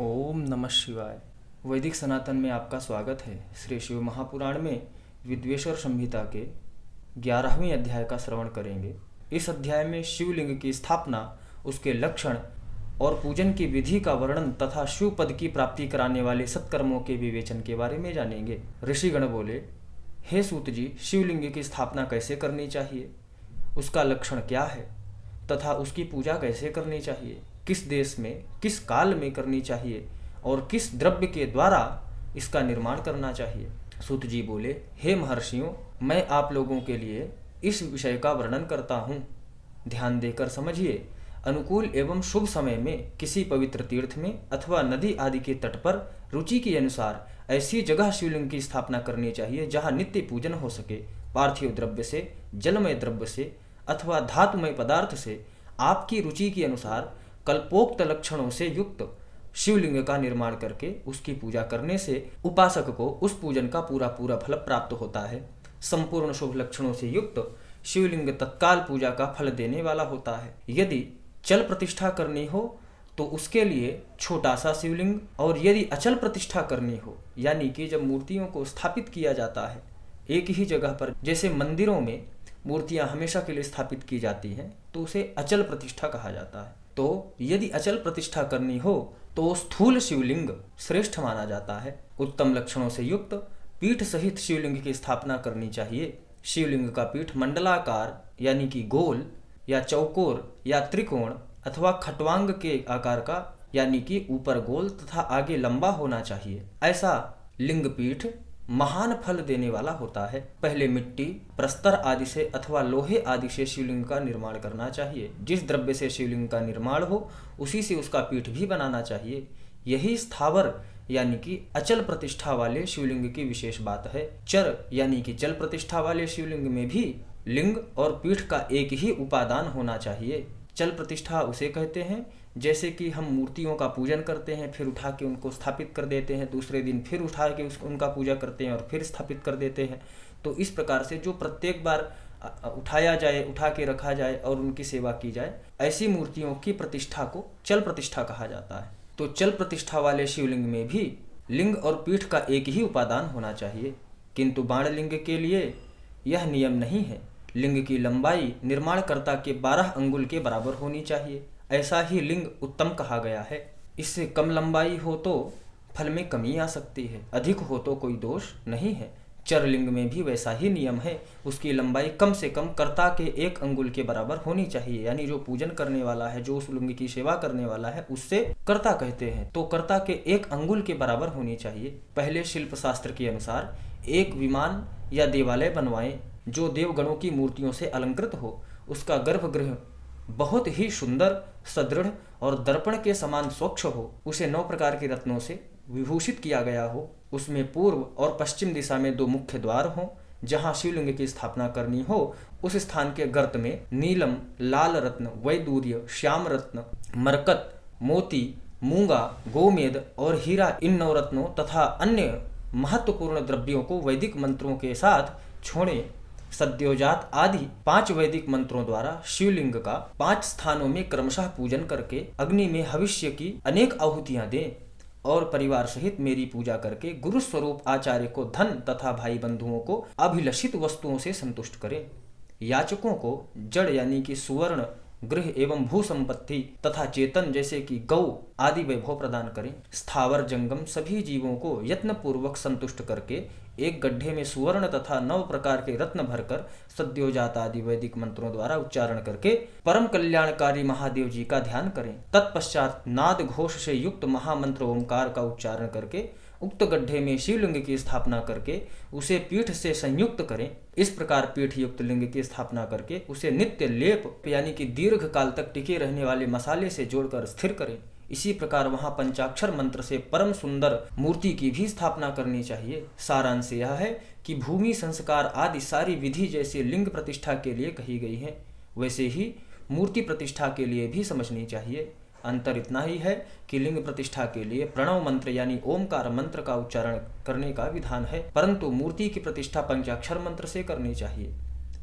ओम नमः शिवाय। वैदिक सनातन में आपका स्वागत है। श्री शिव महापुराण में विद्वेश्वर संहिता के 11वें अध्याय का श्रवण करेंगे। इस अध्याय में शिवलिंग की स्थापना, उसके लक्षण और पूजन की विधि का वर्णन तथा शिव पद की प्राप्ति कराने वाले सत्कर्मों के विवेचन के बारे में जानेंगे। ऋषिगण बोले, हे सूत जी, शिवलिंग की स्थापना कैसे करनी चाहिए, उसका लक्षण क्या है तथा उसकी पूजा कैसे करनी चाहिए, किस देश में किस काल में करनी चाहिए और किस द्रव्य के द्वारा इसका निर्माण करना चाहिए। सूत जी बोले, हे महर्षियों, मैं आप लोगों के लिए इस विषय का वर्णन करता हूँ। ध्यान देकर समझिए। अनुकूल एवं शुभ समय में किसी पवित्र तीर्थ में अथवा नदी आदि के तट पर रुचि के अनुसार ऐसी जगह शिवलिंग की स्थापना करनी चाहिए जहाँ नित्य पूजन हो सके। पार्थिव द्रव्य से, जलमय द्रव्य से अथवा धातुमय पदार्थ से आपकी रुचि के अनुसार कल्पोक्त लक्षणों से युक्त शिवलिंग का निर्माण करके उसकी पूजा करने से उपासक को उस पूजन का पूरा पूरा फल प्राप्त होता है। संपूर्ण शुभ लक्षणों से युक्त शिवलिंग तत्काल पूजा का फल देने वाला होता है। यदि चल प्रतिष्ठा करनी हो तो उसके लिए छोटा सा शिवलिंग, और यदि अचल प्रतिष्ठा करनी हो यानी कि जब मूर्तियों को स्थापित किया जाता है एक ही जगह पर, जैसे मंदिरों में मूर्तियां हमेशा के लिए स्थापित की जाती हैं, तो उसे अचल प्रतिष्ठा कहा जाता है। तो यदि अचल प्रतिष्ठा करनी हो तो स्थूल शिवलिंग श्रेष्ठ माना जाता है। उत्तम लक्षणों से युक्त पीठ सहित शिवलिंग की स्थापना करनी चाहिए। शिवलिंग का पीठ मंडलाकार यानी कि गोल या चौकोर या त्रिकोण अथवा खटवांग के आकार का यानी कि ऊपर गोल तथा आगे लंबा होना चाहिए। ऐसा लिंग पीठ महान फल देने वाला होता है। पहले मिट्टी, प्रस्तर आदि से अथवा लोहे आदि से शिवलिंग का निर्माण करना चाहिए। जिस द्रव्य से शिवलिंग का निर्माण हो उसी से उसका पीठ भी बनाना चाहिए। यही स्थावर यानी कि अचल प्रतिष्ठा वाले शिवलिंग की विशेष बात है। चर यानी कि जल प्रतिष्ठा वाले शिवलिंग में भी लिंग और पीठ का एक ही उपादान होना चाहिए। चल प्रतिष्ठा उसे कहते हैं जैसे कि हम मूर्तियों का पूजन करते हैं, फिर उठा के उनको स्थापित कर देते हैं, दूसरे दिन फिर उठा के उनका पूजा करते हैं और फिर स्थापित कर देते हैं। तो इस प्रकार से जो प्रत्येक बार उठाया जाए, उठा के रखा जाए और उनकी सेवा की जाए, ऐसी मूर्तियों की प्रतिष्ठा को चल प्रतिष्ठा कहा जाता है। तो चल प्रतिष्ठा वाले शिवलिंग में भी लिंग और पीठ का एक ही उपादान होना चाहिए, किंतु बाण लिंग के लिए यह नियम नहीं है। लिंग की लंबाई निर्माणकर्ता के 12 अंगुल के बराबर होनी चाहिए। ऐसा ही लिंग उत्तम कहा गया है। इससे कम लंबाई हो तो फल में कमी आ सकती है, अधिक हो तो कोई दोष नहीं है। चरलिंग में भी वैसा ही नियम है। उसकी लंबाई कम से कम कर्ता के 1 अंगुल के बराबर होनी चाहिए, यानी जो पूजन करने वाला है, जो उस लिंग की सेवा करने वाला है, उससे कर्ता कहते हैं, तो कर्ता के 1 अंगुल के बराबर होनी चाहिए। पहले शिल्प शास्त्र के अनुसार एक विमान या देवालय बनवाएं जो देवगणों की मूर्तियों से अलंकृत हो। उसका गर्भगृह बहुत ही सुंदर, सदृढ़ और दर्पण के समान स्वच्छ हो। उसे 9 प्रकार के रत्नों से विभूषित किया गया हो। उसमें पूर्व और पश्चिम दिशा में 2 मुख्य द्वार हों। जहाँ शिवलिंग की स्थापना करनी हो उस स्थान के गर्त में नीलम, लाल रत्न, वैदूर्य, श्याम रत्न, मरकत, मोती, मूंगा, गोमेद और हीरा, इन 9 रत्नों तथा अन्य महत्वपूर्ण द्रव्यों को वैदिक मंत्रों के साथ छोड़े सद्योजात आदि 5 वैदिक मंत्रों द्वारा शिवलिंग का 5 स्थानों में क्रमशः पूजन करके अग्नि में हविष्य की अनेक आहुतियां दें और परिवार सहित मेरी पूजा करके गुरु स्वरूप आचार्य को धन तथा भाई बंधुओं को अभिलषित वस्तुओं से संतुष्ट करें। याचकों को जड़ यानी कि सुवर्ण, गृह एवं भू संपत्ति तथा चेतन जैसे कि गौ आदि वैभव प्रदान करें। स्थावर जंगम सभी जीवों को यत्न पूर्वक संतुष्ट करके एक गड्ढे में सुवर्ण तथा 9 प्रकार के रत्न भरकर सद्योजात आदि वैदिक मंत्रों द्वारा उच्चारण करके परम कल्याणकारी महादेव जी का ध्यान करें। तत्पश्चात नाद घोष से युक्त महामंत्र ओंकार का उच्चारण करके उक्त गड्ढे में शिवलिंग की स्थापना करके उसे पीठ से संयुक्त करें। इस प्रकार पीठ युक्त लिंग की स्थापना करके उसे नित्य लेप यानी कि दीर्घ काल तक टिके रहने वाले मसाले से जोड़कर स्थिर करें। इसी प्रकार वहां पंचाक्षर मंत्र से परम सुंदर मूर्ति की भी स्थापना करनी चाहिए। सारांश यह है कि भूमि संस्कार आदि सारी विधि जैसे लिंग प्रतिष्ठा के लिए कही गई है, वैसे ही मूर्ति प्रतिष्ठा के लिए भी समझनी चाहिए। अंतर इतना ही है कि लिंग प्रतिष्ठा के लिए प्रणव मंत्र यानी ओमकार मंत्र का उच्चारण करने का विधान है, परंतु मूर्ति की प्रतिष्ठा पंचाक्षर मंत्र से करनी चाहिए।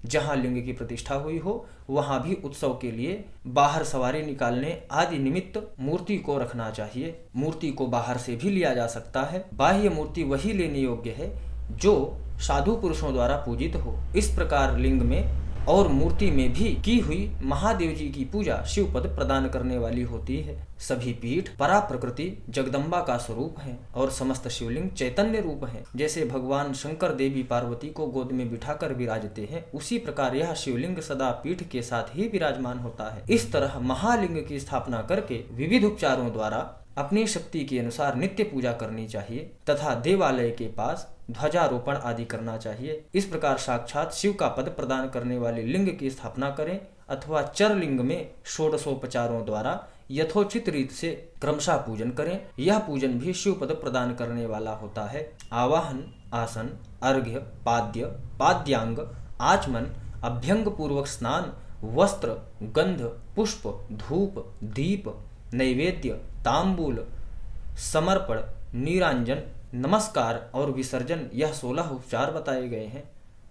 जहाँ लिंग की प्रतिष्ठा हुई हो वहाँ भी उत्सव के लिए बाहर सवारी निकालने आदि निमित्त मूर्ति को रखना चाहिए। मूर्ति को बाहर से भी लिया जा सकता है। बाह्य मूर्ति वही लेने योग्य है जो साधु पुरुषों द्वारा पूजित हो। इस प्रकार लिंग में और मूर्ति में भी की हुई महादेव जी की पूजा शिव पद प्रदान करने वाली होती है। सभी पीठ परा प्रकृति जगदम्बा का स्वरूप है और समस्त शिवलिंग चैतन्य रूप है। जैसे भगवान शंकर देवी पार्वती को गोद में बिठाकर विराजते हैं, उसी प्रकार यह शिवलिंग सदा पीठ के साथ ही विराजमान होता है। इस तरह महालिंग की स्थापना करके विविध उपचारों द्वारा अपनी शक्ति के अनुसार नित्य पूजा करनी चाहिए तथा देवालय के पास ध्वजारोपण आदि करना चाहिए। इस प्रकार साक्षात शिव का पद प्रदान करने वाले लिंग की स्थापना करें अथवा चर लिंग में षोडशोपचारों द्वारा यथोचित रीत से क्रमशः पूजन करें। यह पूजन भी शिव पद प्रदान करने वाला होता है। आवाहन, आसन, अर्घ्य, पाद्य, पाद्यांग, आचमन, अभ्यंग पूर्वक स्नान, वस्त्र, गंध, पुष्प, धूप, दीप, नैवेद्य, तांबूल, समर्पण, नीरांजन, नमस्कार और विसर्जन, यह 16 उपचार बताए गए हैं।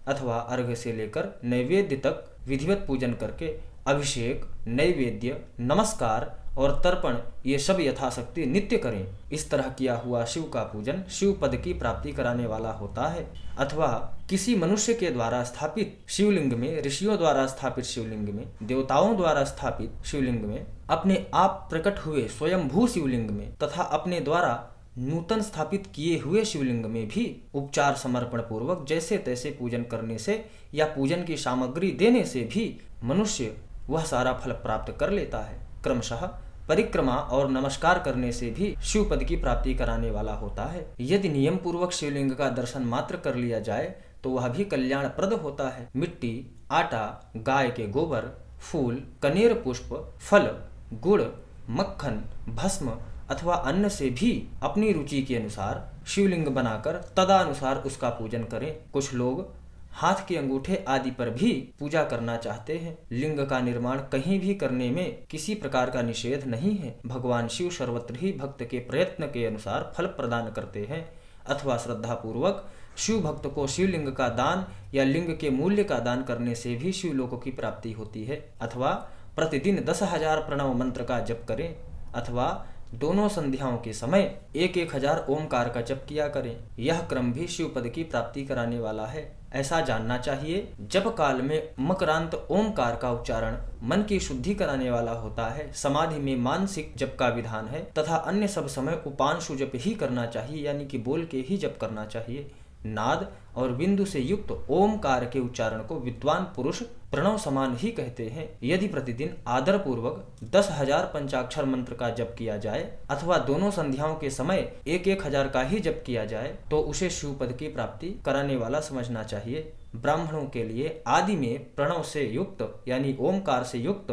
अथवा अर्घ्य से लेकर नैवेद्य तक विधिवत पूजन करके अभिषेक, नैवेद्य, नमस्कार और तर्पण ये सब यथाशक्ति नित्य करें। इस तरह किया हुआ शिव का पूजन शिव पद की प्राप्ति कराने वाला होता है। अथवा किसी मनुष्य के द्वारा स्थापित शिवलिंग में, ऋषियों द्वारा स्थापित शिवलिंग में, देवताओं द्वारा स्थापित शिवलिंग में, अपने आप प्रकट हुए स्वयंभू शिवलिंग में तथा अपने द्वारा नूतन स्थापित किए हुए शिवलिंग में भी उपचार समर्पण पूर्वक जैसे तैसे पूजन करने से या पूजन की सामग्री देने से भी मनुष्य वह सारा फल प्राप्त कर लेता है। क्रमशः परिक्रमा और नमस्कार करने से भी शिव पद की प्राप्ति कराने वाला होता है। यदि नियम पूर्वक शिवलिंग का दर्शन मात्र कर लिया जाए तो वह भी कल्याणप्रद होता है। मिट्टी, आटा, गाय के गोबर, फूल, कनेर पुष्प, फल, गुड़, मक्खन, भस्म अथवा अन्न से भी अपनी रुचि के अनुसार शिवलिंग बनाकर तदानुसार उसका पूजन करें। कुछ लोग हाथ के अंगूठे आदि पर भी पूजा करना चाहते हैं। लिंग का निर्माण कहीं भी करने में किसी प्रकार का निषेध नहीं है। भगवान शिव सर्वत्र ही भक्त के प्रयत्न के अनुसार फल प्रदान करते हैं। अथवा श्रद्धा पूर्वक शिव भक्त को शिवलिंग का दान या लिंग के मूल्य का दान करने से भी शिवलोक की प्राप्ति होती है। अथवा प्रतिदिन 10,000 प्रणव मंत्र का जप करें अथवा दोनों संध्याओं के समय 1,000 ओमकार का जप किया करें। यह क्रम भी शिव पद की प्राप्ति कराने वाला है। ऐसा जानना चाहिए, जप काल में मकरांत ओमकार का उच्चारण मन की शुद्धि कराने वाला होता है। समाधि में मानसिक जप का विधान है तथा अन्य सब समय उपांशु जप ही करना चाहिए, यानी कि बोल के ही जप करना चाहिए। नाद और बिंदु से युक्त ओमकार के उच्चारण को विद्वान पुरुष प्रणव समान ही कहते हैं। यदि प्रतिदिन आदर पूर्वक 10,000 पंचाक्षर मंत्र का जप किया जाए अथवा दोनों संध्याओं के समय 1,000 का ही जप किया जाए तो उसे शिव पद की प्राप्ति कराने वाला समझना चाहिए। ब्राह्मणों के लिए आदि में प्रणव से युक्त यानी ओमकार से युक्त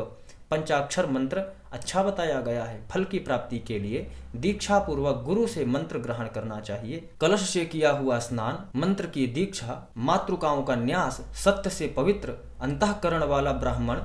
पंचाक्षर मंत्र अच्छा बताया गया है। फल की प्राप्ति के लिए दीक्षा पूर्वक गुरु से मंत्र ग्रहण करना चाहिए। कलश से किया हुआ स्नान, मंत्र की दीक्षा, मातृकाओं का न्यास, सत्य से पवित्र अंतःकरण वाला ब्राह्मण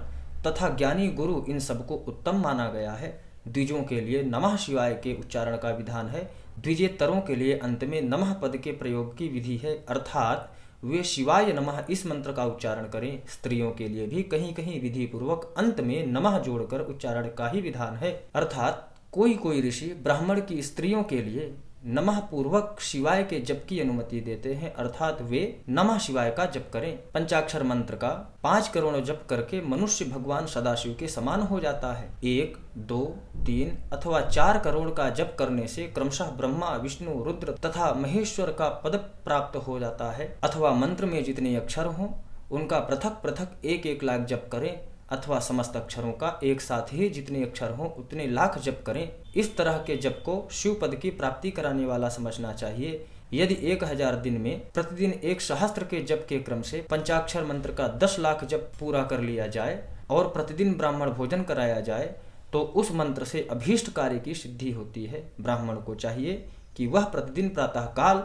तथा ज्ञानी गुरु, इन सबको उत्तम माना गया है। द्विजों के लिए नमः शिवाय के उच्चारण का विधान है। द्विजेतरों के लिए अंत में नमः पद के प्रयोग की विधि है, अर्थात वे शिवाय नमः इस मंत्र का उच्चारण करें। स्त्रियों के लिए भी कहीं कहीं विधि पूर्वक अंत में नमः जोड़कर उच्चारण का ही विधान है, अर्थात कोई कोई ऋषि ब्राह्मण की स्त्रियों के लिए नमः पूर्वक शिवाय के जप की अनुमति देते हैं, अर्थात वे नमः शिवाय का जप करें। पंचाक्षर मंत्र का 5 करोड़ जप करके मनुष्य भगवान सदाशिव के समान हो जाता है। 1, 2, 3 अथवा 4 करोड़ का जप करने से क्रमशः ब्रह्मा, विष्णु, रुद्र तथा महेश्वर का पद प्राप्त हो जाता है। अथवा मंत्र में जितने अक्षर हों उनका पृथक पृथक 1-1 लाख जप करें अथवा समस्त अक्षरों का एक साथ ही जितने अक्षर हों उतने लाख जप करें। इस तरह के जप को शिव पद की प्राप्ति कराने वाला समझना चाहिए। यदि 1,000 दिन में प्रतिदिन 1 सहस्त्र के जप के क्रम से पंचाक्षर मंत्र का 10 लाख जप पूरा कर लिया जाए और प्रतिदिन ब्राह्मण भोजन कराया जाए तो उस मंत्र से अभीष्ट कार्य की सिद्धि होती है। ब्राह्मण को चाहिए कि वह प्रतिदिन प्रातः काल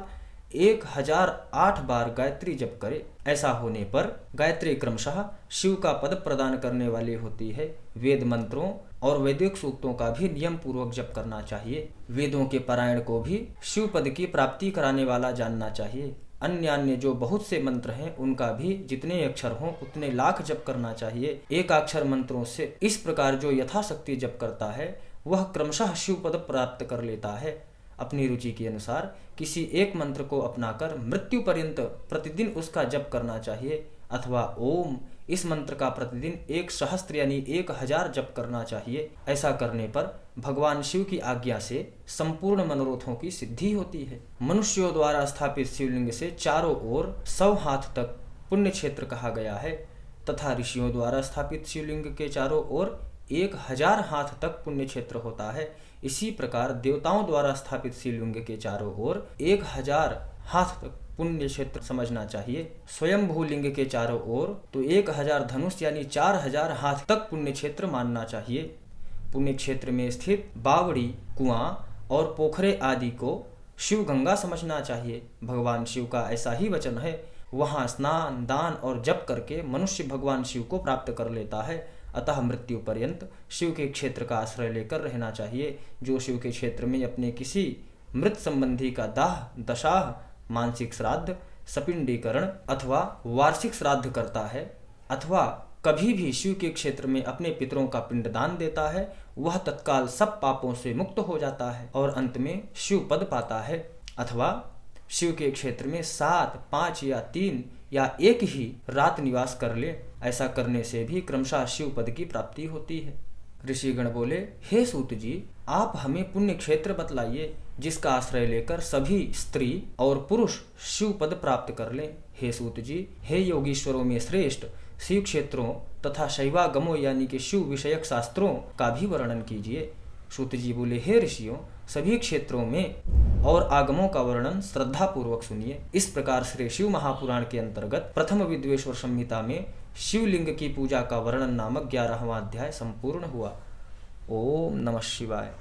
1008 बार गायत्री जप करे। ऐसा होने पर गायत्री क्रमशः शिव का पद प्रदान करने वाली होती है। वेद मंत्रों और वैदिक सूक्तों का भी नियम पूर्वक जप करना चाहिए। वेदों के पारायण को भी शिव पद की प्राप्ति कराने वाला जानना चाहिए। अन्य जो बहुत से मंत्र हैं उनका भी जितने अक्षर हों उतने लाख जप करना चाहिए। एकाक्षर मंत्रों से इस प्रकार जो यथाशक्ति जप करता है वह क्रमशः शिव पद प्राप्त कर लेता है। अपनी रुचि के अनुसार किसी एक मंत्र को अपनाकर मृत्यु पर्यंत प्रतिदिन उसका जप करना चाहिए, अथवा ओम इस मंत्र का प्रतिदिन 1 सहस्त्र यानी 1000 जप करना चाहिए। ऐसा करने पर भगवान शिव की आज्ञा से संपूर्ण मनोरथों की सिद्धि होती है। मनुष्यों द्वारा स्थापित शिवलिंग से चारों ओर 100 हाथ तक पुण्य क्षेत्र कहा गया है, तथा ऋषियों द्वारा स्थापित शिवलिंग के चारों ओर 1000 हाथ तक पुण्य क्षेत्र होता है। इसी प्रकार देवताओं द्वारा स्थापित शिवलिंग के चारों ओर 1000 हाथ तक पुण्य क्षेत्र समझना चाहिए। स्वयं भूलिंग के चारों ओर तो 1000 धनुष यानी 4000 हाथ तक पुण्य क्षेत्र मानना चाहिए। पुण्य क्षेत्र में स्थित बावड़ी, कुआं और पोखरे आदि को शिव गंगा समझना चाहिए। भगवान शिव का ऐसा ही वचन है, वहाँ स्नान, दान और जप करके मनुष्य भगवान शिव को प्राप्त कर लेता है। अतः मृत्यु पर्यंत शिव के क्षेत्र का आश्रय लेकर रहना चाहिए। जो शिव के क्षेत्र में अपने किसी मृत संबंधी का दाह, दशाह, मानसिक श्राद्ध, सपिंडीकरण अथवा वार्षिक श्राद्ध करता है, अथवा कभी भी शिव के क्षेत्र में अपने पितरों का पिंडदान देता है, वह तत्काल सब पापों से मुक्त हो जाता है और अंत में शिव पद पाता है। अथवा शिव के क्षेत्र में 7, 5 या 3 या 1 ही रात निवास कर ले, ऐसा करने से भी क्रमशः शिव पद की प्राप्ति होती है। ऋषिगण बोले, हे सूत जी, आप हमें पुण्य क्षेत्र बतलाइए जिसका आश्रय लेकर सभी स्त्री और पुरुष शिव पद प्राप्त कर लें। हे सूत जी, हे योगीश्वरों में श्रेष्ठ शिव क्षेत्रों तथा शैवागमों यानी कि शिव विषयक शास्त्रों का भी वर्णन कीजिए। सूत जी बोले, हे ऋषियों, सभी क्षेत्रों में और आगमों का वर्णन श्रद्धा पूर्वक सुनिए। इस प्रकार श्री शिव महापुराण के अंतर्गत प्रथम विद्वेश्वर संहिता में शिवलिंग की पूजा का वर्णन नामक 11वां अध्याय संपूर्ण हुआ। ओम नमः शिवाय।